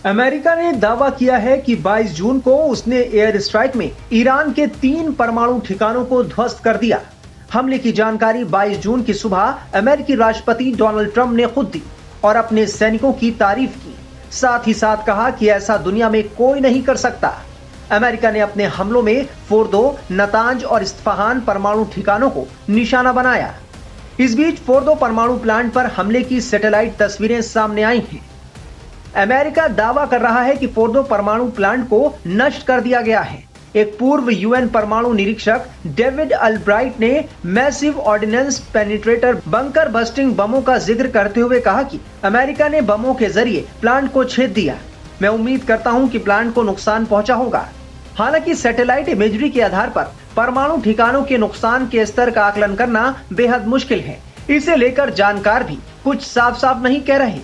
America ने दावा किया है कि 22 जून को उसने एयर स्ट्राइक में ईरान के 3 परमाणु ठिकानों को ध्वस्त कर दिया। हमले की जानकारी 22 जून की सुबह अमेरिकी राष्ट्रपति डोनाल्ड ट्रंप ने खुद दी और अपने सैनिकों की तारीफ की। साथ ही साथ कहा कि ऐसा दुनिया में कोई नहीं कर सकता। अमेरिका ने अपने हमलों में फोर्दो, नतांज और इस्फहान परमाणु ठिकानों को निशाना बनाया। इस बीच फोर्दो परमाणु प्लांट पर हमले की सैटेलाइट तस्वीरें सामने आई हैं। अमेरिका दावा कर रहा है कि फोर्दो परमाणु प्लांट को नष्ट कर दिया गया है। एक पूर्व यूएन परमाणु निरीक्षक डेविड अल्ब्राइट ने massive ordnance penetrator bunker busting बमों का जिक्र करते हुए कहा कि अमेरिका ने बमों के जरिए प्लांट को छेद दिया। मैं उम्मीद करता हूं कि प्लांट को नुकसान पहुंचा होगा। हालांकि सैटेलाइट इमेजरी के आधार पर परमाणु ठिकानों के नुकसान के स्तर का आकलन करना बेहद मुश्किल है। इसे लेकर जानकार भी कुछ साफ साफ नहीं कह रहे।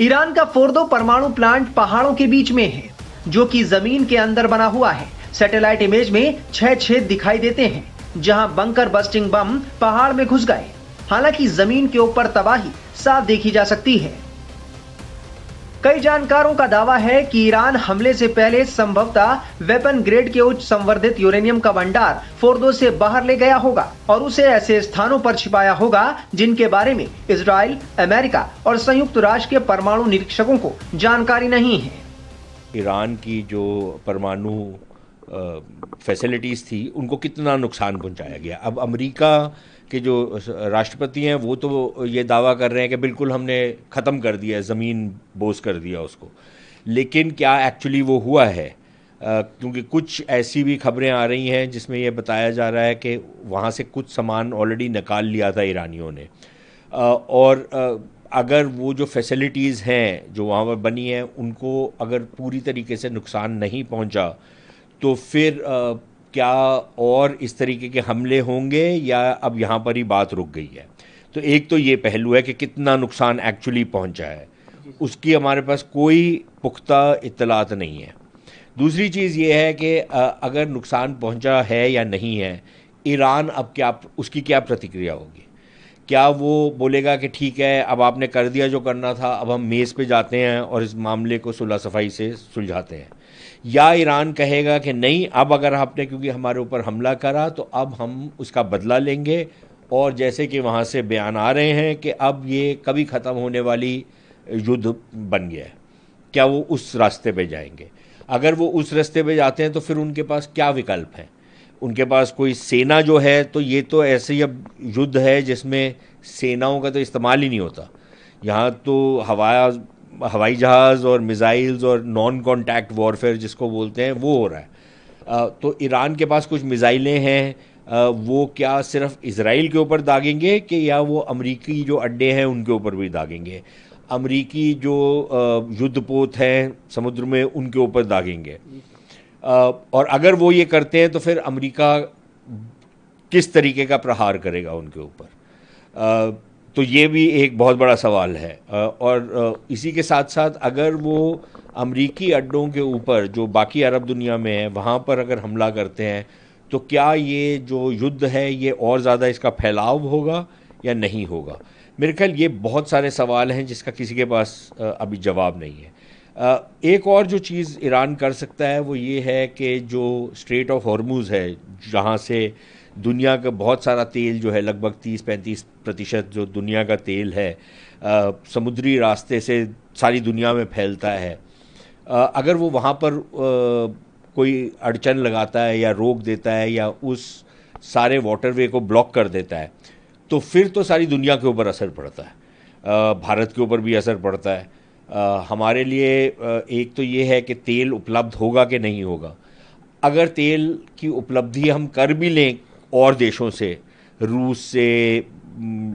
ईरान का फोर्दो परमाणु प्लांट पहाड़ों के बीच में है, जो कि जमीन के अंदर बना हुआ है। सैटेलाइट इमेज में 6 छेद दिखाई देते हैं, जहां बंकर बस्टिंग बम पहाड़ में घुस गए। हालांकि जमीन के ऊपर तबाही साफ देखी जा सकती है। कई जानकारों का दावा है कि ईरान हमले से पहले संभवतः वेपन ग्रेड के उच्च संवर्धित यूरेनियम का भंडार फोर्दो से बाहर ले गया होगा और उसे ऐसे स्थानों पर छिपाया होगा जिनके बारे में इजराइल, अमेरिका और संयुक्त राष्ट्र के परमाणु निरीक्षकों को जानकारी नहीं है। ईरान की जो परमाणु फैसिलिटीज़ थी उनको कितना नुकसान पहुंचाया गया। अब अमेरिका के जो राष्ट्रपति हैं वो तो ये दावा कर रहे हैं कि बिल्कुल हमने ख़त्म कर दिया, ज़मीन बोझ कर दिया उसको, लेकिन क्या एक्चुअली वो हुआ है? क्योंकि कुछ ऐसी भी खबरें आ रही हैं जिसमें ये बताया जा रहा है कि वहाँ से कुछ सामान ऑलरेडी निकाल लिया था ईरानियों ने, और अगर वो जो फैसिलिटीज़ हैं जो वहाँ पर बनी हैं उनको अगर पूरी तरीके से नुकसान नहीं पहुँचा तो फिर क्या और इस तरीके के हमले होंगे या अब यहाँ पर ही बात रुक गई है? तो एक तो ये पहलू है कि कितना नुकसान एक्चुअली पहुँचा है, उसकी हमारे पास कोई पुख्ता इत्तलात नहीं है। दूसरी चीज़ ये है कि अगर नुकसान पहुँचा है या नहीं है, ईरान अब क्या, उसकी क्या प्रतिक्रिया होगी? क्या वो बोलेगा कि ठीक है अब आपने कर दिया जो करना था, अब हम मेज़ पे जाते हैं और इस मामले को सुलह सफाई से सुलझाते हैं, या ईरान कहेगा कि नहीं अब अगर आपने क्योंकि हमारे ऊपर हमला करा तो अब हम उसका बदला लेंगे, और जैसे कि वहाँ से बयान आ रहे हैं कि अब ये कभी ख़त्म होने वाली युद्ध बन गया है, क्या वो उस रास्ते पे जाएंगे? अगर वो उस रास्ते पे जाते हैं तो फिर उनके पास क्या विकल्प हैं? उनके पास कोई सेना जो है, तो ये तो ऐसे ही अब युद्ध है जिसमें सेनाओं का तो इस्तेमाल ही नहीं होता। यहाँ तो हवाई जहाज़ और मिज़ाइल्स और नॉन कॉन्टैक्ट वॉरफेयर जिसको बोलते हैं वो हो रहा है। तो ईरान के पास कुछ मिज़ाइलें हैं, वो क्या सिर्फ इजराइल के ऊपर दागेंगे कि या वो अमरीकी जो अड्डे हैं उनके ऊपर भी दागेंगे? अमरीकी जो युद्धपोत हैं समुद्र में उनके ऊपर दागेंगे? और अगर वो ये करते हैं तो फिर अमेरिका किस तरीके का प्रहार करेगा उनके ऊपर? तो ये भी एक बहुत बड़ा सवाल है। और इसी के साथ साथ अगर वो अमरीकी अड्डों के ऊपर जो बाकी अरब दुनिया में है वहाँ पर अगर हमला करते हैं तो क्या ये जो युद्ध है ये और ज़्यादा इसका फैलाव होगा या नहीं होगा? मेरे ख्याल ये बहुत सारे सवाल हैं जिसका किसी के पास अभी जवाब नहीं है। एक और जो चीज़ ईरान कर सकता है वो ये है कि जो स्ट्रेट ऑफ हॉर्मुज़ है, जहाँ से दुनिया का बहुत सारा तेल जो है, लगभग 30-35% जो दुनिया का तेल है समुद्री रास्ते से सारी दुनिया में फैलता है, अगर वो वहाँ पर कोई अड़चन लगाता है या रोक देता है या उस सारे वाटरवे को ब्लॉक कर देता है तो फिर तो सारी दुनिया के ऊपर असर पड़ता है, भारत के ऊपर भी असर पड़ता है। हमारे लिए एक तो ये है कि तेल उपलब्ध होगा कि नहीं होगा। अगर तेल की उपलब्धि हम कर भी लें और देशों से, रूस से,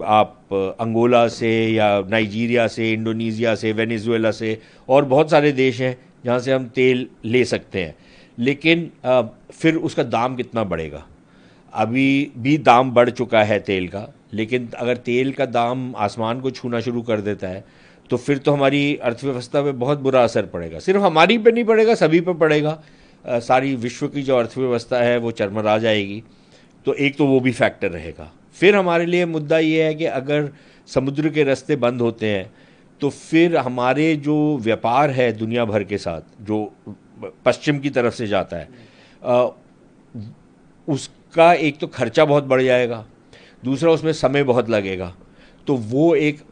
आप अंगोला से या नाइजीरिया से, इंडोनेशिया से, वेनेजुएला से, और बहुत सारे देश हैं जहाँ से हम तेल ले सकते हैं, लेकिन फिर उसका दाम कितना बढ़ेगा? अभी भी दाम बढ़ चुका है तेल का, लेकिन अगर तेल का दाम आसमान को छूना शुरू कर देता है तो फिर तो हमारी अर्थव्यवस्था पे बहुत बुरा असर पड़ेगा। सिर्फ हमारी पे नहीं पड़ेगा, सभी पे पड़ेगा। सारी विश्व की जो अर्थव्यवस्था है वो चरमरा जाएगी। तो एक तो वो भी फैक्टर रहेगा। फिर हमारे लिए मुद्दा ये है कि अगर समुद्र के रास्ते बंद होते हैं तो फिर हमारे जो व्यापार है दुनिया भर के साथ, जो पश्चिम की तरफ से जाता है, उसका एक तो खर्चा बहुत बढ़ जाएगा, दूसरा उसमें समय बहुत लगेगा, तो वो एक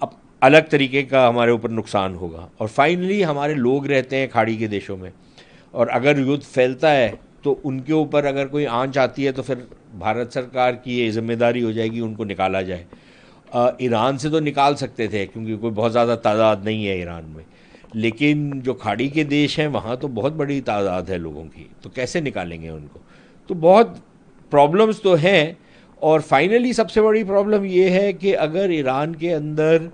अलग तरीके का हमारे ऊपर नुकसान होगा। और फाइनली हमारे लोग रहते हैं खाड़ी के देशों में, और अगर युद्ध फैलता है तो उनके ऊपर अगर कोई आंच आती है तो फिर भारत सरकार की ये जिम्मेदारी हो जाएगी उनको निकाला जाए। ईरान से तो निकाल सकते थे क्योंकि कोई बहुत ज़्यादा तादाद नहीं है ईरान में, लेकिन जो खाड़ी के देश हैं वहाँ तो बहुत बड़ी तादाद है लोगों की, तो कैसे निकालेंगे उनको? तो बहुत प्रॉब्लम्स तो हैं। और फाइनली सबसे बड़ी प्रॉब्लम ये है कि अगर ईरान के अंदर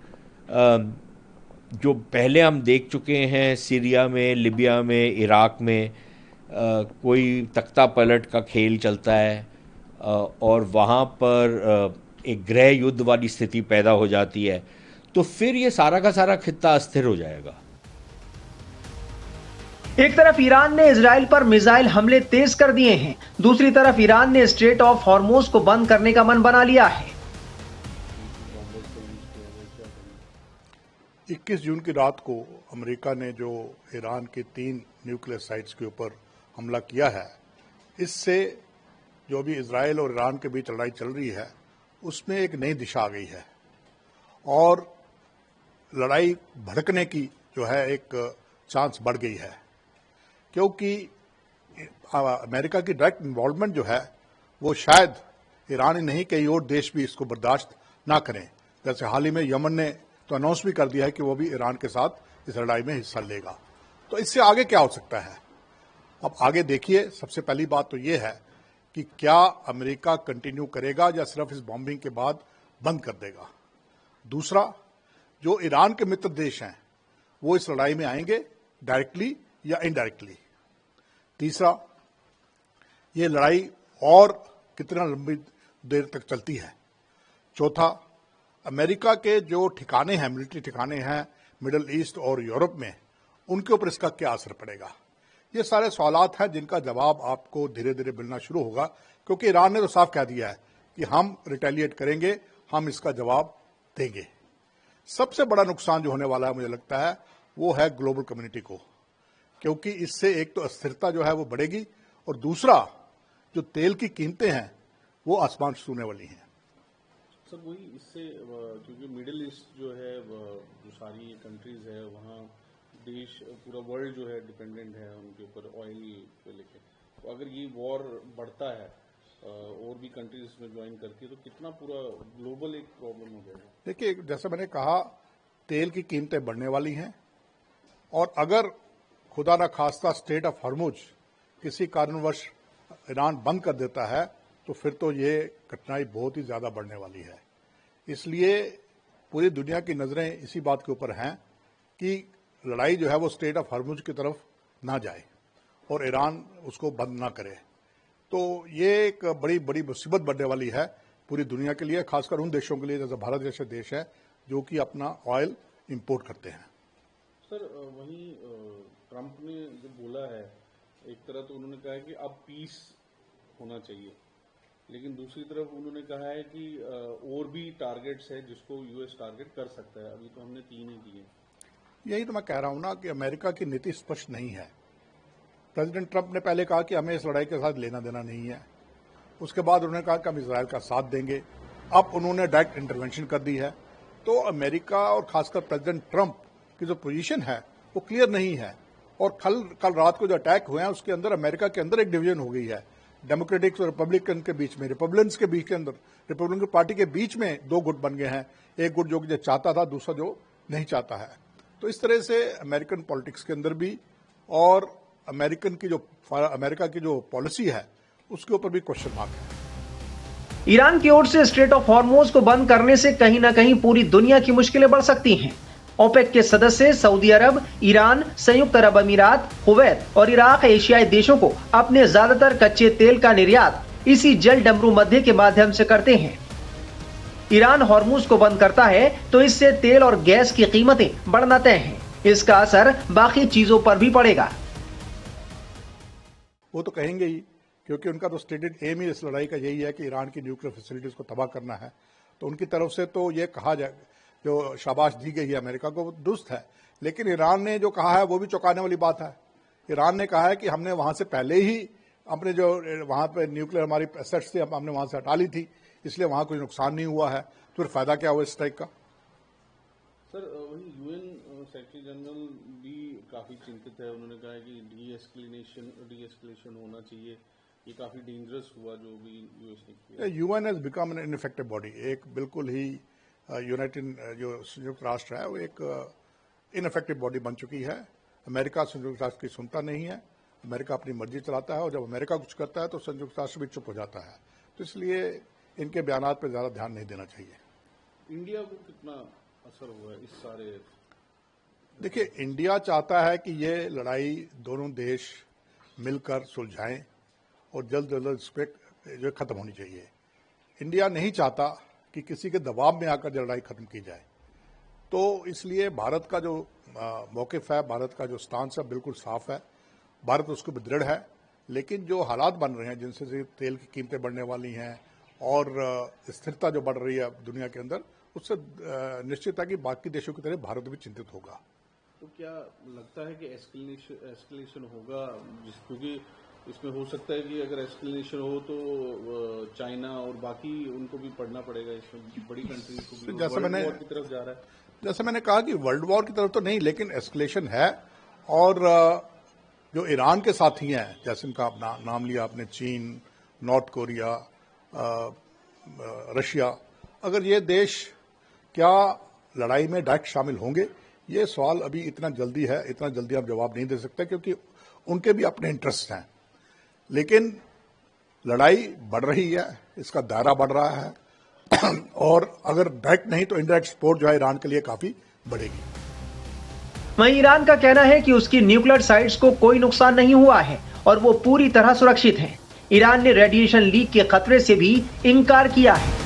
जो पहले हम देख चुके हैं सीरिया में, लिबिया में, इराक में, कोई तख्ता पलट का खेल चलता है और वहाँ पर एक गृह युद्ध वाली स्थिति पैदा हो जाती है, तो फिर ये सारा का सारा खित्ता अस्थिर हो जाएगा। एक तरफ ईरान ने इजराइल पर मिसाइल हमले तेज कर दिए हैं, दूसरी तरफ ईरान ने स्ट्रेट ऑफ हॉर्मोज को बंद करने का मन बना लिया है। 21 जून की रात को अमेरिका ने जो ईरान के 3 न्यूक्लियर साइट्स के ऊपर हमला किया है, इससे जो भी इजराइल और ईरान के बीच लड़ाई चल रही है उसमें एक नई दिशा आ गई है और लड़ाई भड़कने की जो है एक चांस बढ़ गई है, क्योंकि अमेरिका की डायरेक्ट इन्वॉल्वमेंट जो है वो शायद ईरान ही नहीं कई और देश भी इसको बर्दाश्त ना करें। जैसे हाल ही में यमन ने तो अनाउंस भी कर दिया है कि वो भी ईरान के साथ इस लड़ाई में हिस्सा लेगा। तो इससे आगे क्या हो सकता है? अब आगे देखिए, सबसे पहली बात तो ये है कि क्या अमेरिका कंटिन्यू करेगा या सिर्फ इस बॉम्बिंग के बाद बंद कर देगा। दूसरा, जो ईरान के मित्र देश हैं वो इस लड़ाई में आएंगे डायरेक्टली या इनडायरेक्टली। तीसरा, ये लड़ाई और कितना लंबी देर तक चलती है। चौथा, अमेरिका के जो ठिकाने हैं, मिलिट्री ठिकाने हैं मिडिल ईस्ट और यूरोप में, उनके ऊपर इसका क्या असर पड़ेगा। ये सारे सवालात हैं जिनका जवाब आपको धीरे धीरे मिलना शुरू होगा, क्योंकि ईरान ने तो साफ कह दिया है कि हम रिटेलिएट करेंगे, हम इसका जवाब देंगे। सबसे बड़ा नुकसान जो होने वाला है मुझे लगता है वो है ग्लोबल कम्युनिटी को, क्योंकि इससे एक तो अस्थिरता जो है वो बढ़ेगी और दूसरा जो तेल की कीमतें हैं वो आसमान छूने वाली हैं। सर वही इससे, क्योंकि मिडिल ईस्ट जो है जो सारी कंट्रीज है वहाँ देश, पूरा वर्ल्ड जो है डिपेंडेंट है उनके ऊपर ऑयल पे लेके, तो अगर ये वॉर बढ़ता है और भी कंट्रीज में ज्वाइन करके तो कितना पूरा ग्लोबल एक प्रॉब्लम हो जाएगा। देखिए, जैसे मैंने कहा, तेल की कीमतें बढ़ने वाली हैं और अगर खुदा ना खास्ता स्ट्रेट ऑफ हॉर्मुज किसी कारणवश ईरान बंद कर देता है तो फिर तो ये कठिनाई बहुत ही ज्यादा बढ़ने वाली है। इसलिए पूरी दुनिया की नजरें इसी बात के ऊपर हैं कि लड़ाई जो है वो स्ट्रेट ऑफ हॉर्मुज की तरफ ना जाए और ईरान उसको बंद ना करे। तो ये एक बड़ी बड़ी मुसीबत बढ़ने वाली है पूरी दुनिया के लिए, खासकर उन देशों के लिए जैसे भारत जैसे देश है जो कि अपना ऑयल इंपोर्ट करते हैं। सर वहीं ट्रंप ने जो बोला है, एक तरह तो उन्होंने कहा है कि अब पीस होना चाहिए, लेकिन दूसरी तरफ उन्होंने कहा है कि और भी टारगेट्स है जिसको यूएस टारगेट कर सकता है। अभी तो हमने 3 ही किए। यही तो मैं कह रहा हूं ना कि अमेरिका की नीति स्पष्ट नहीं है। प्रेसिडेंट ट्रंप ने पहले कहा कि हमें इस लड़ाई के साथ लेना देना नहीं है, उसके बाद उन्होंने कहा कि हम इजराइल का साथ देंगे, अब उन्होंने डायरेक्ट इंटरवेंशन कर दी है। तो अमेरिका और खासकर प्रेसिडेंट ट्रंप की जो पोजीशन है वो क्लियर नहीं है। और कल रात को जो अटैक हुए हैं उसके अंदर अमेरिका के अंदर एक डिवीजन हो गई है, डेमोक्रेटिक्स और रिपब्लिकन के बीच में, रिपब्लिकन्स के बीच के अंदर, रिपब्लिकन पार्टी के बीच में 2 गुट बन गए हैं, एक गुट जो चाहता था, दूसरा जो नहीं चाहता है। तो इस तरह से अमेरिकन पॉलिटिक्स के अंदर भी और अमेरिका की जो पॉलिसी है उसके ऊपर भी क्वेश्चन मार्क है। ईरान की ओर से स्ट्रेट ऑफ हॉर्मोज को बंद करने से कहीं ना कहीं पूरी दुनिया की मुश्किलें बढ़ सकती हैं। ओपेक के सदस्य सऊदी अरब, ईरान, संयुक्त अरब अमीरात, कुवैत और इराक एशियाई देशों को अपने ज्यादातर कच्चे तेल का निर्यात इसी जल डमरू मध्य के माध्यम से करते हैं। ईरान हॉर्मूज को बंद करता है तो इससे तेल और गैस की कीमतें बढ़ना तय हैं। इसका असर बाकी चीजों पर भी पड़ेगा। वो तो कहेंगे ही, क्योंकि उनका तो स्टेटेड एम ही इस लड़ाई का यही है कि ईरान की न्यूक्लियर फैसिलिटीज को तबाह करना है। तो उनकी तरफ से तो ये कहा जो शाबाश दी गई है अमेरिका को, वो दुरुस्त है। लेकिन ईरान ने जो कहा है वो भी चौंकाने वाली बात है। ईरान ने कहा है कि हमने वहां से पहले ही अपने जो वहां पे न्यूक्लियर हमारी एसेट्स थी हमने वहां से हटा ली थी, इसलिए वहां कोई नुकसान नहीं हुआ है। तो फिर फायदा क्या हुआ इस स्ट्राइक का? सर वही यूएन सेक्रेटरी जनरल भी काफी चिंतित है। उन्होंने कहा है कि डी एस्केलेशन होना चाहिए। ये काफी डेंजरस हुआ जो भी यूएस ने किया। UN has become an ineffective body. एक बिल्कुल ही यूनाइटेड जो संयुक्त राष्ट्र है वो एक इनइफेक्टिव बॉडी बन चुकी है। अमेरिका संयुक्त राष्ट्र की सुनता नहीं है। अमेरिका अपनी मर्जी चलाता है और जब अमेरिका कुछ करता है तो संयुक्त राष्ट्र भी चुप हो जाता है। तो इसलिए इनके बयानात पर ज्यादा ध्यान नहीं देना चाहिए। इंडिया को कितना असर हुआ है इस सारे? देखिए, इंडिया चाहता है कि ये लड़ाई दोनों देश मिलकर सुलझाएं और जल्द से जल्द इस पर जो खत्म होनी चाहिए। इंडिया नहीं चाहता कि किसी के दबाव में आकर लड़ाई खत्म की जाए। तो इसलिए भारत का जो मौकिफ है, भारत का जो स्टांस है, बिल्कुल साफ है। भारत उसको दृढ़ है। लेकिन जो हालात बन रहे हैं जिनसे तेल की कीमतें बढ़ने वाली हैं और स्थिरता जो बढ़ रही है दुनिया के अंदर, उससे निश्चित है कि बाकी देशों की तरह भारत भी चिंतित होगा। तो क्या लगता है कि एस्केलेशन होगा? क्योंकि इसमें हो सकता है कि अगर एस्केलेशन हो तो चाइना और बाकी उनको भी पढ़ना पड़ेगा। इसमें बड़ी कंट्रीज को भी वर्ल्ड वॉर की तरफ जा रहा है। जैसे मैंने कहा कि वर्ल्ड वॉर की तरफ तो नहीं, लेकिन एस्केलेशन है। और जो ईरान के साथी हैं, जैसे उनका नाम लिया आपने, चीन, नॉर्थ कोरिया, रशिया, अगर ये देश क्या लड़ाई में डायरेक्ट शामिल होंगे, ये सवाल अभी इतना जल्दी आप जवाब नहीं दे सकते, क्योंकि उनके भी अपने इंटरेस्ट हैं। लेकिन लड़ाई बढ़ रही है, इसका दायरा बढ़ रहा है और अगर डायरेक्ट नहीं तो इनडायरेक्ट सपोर्ट जो है ईरान के लिए काफी बढ़ेगी। वहीं ईरान का कहना है कि उसकी न्यूक्लियर साइट्स को कोई नुकसान नहीं हुआ है और वो पूरी तरह सुरक्षित हैं। ईरान ने रेडिएशन लीक के खतरे से भी इनकार किया है।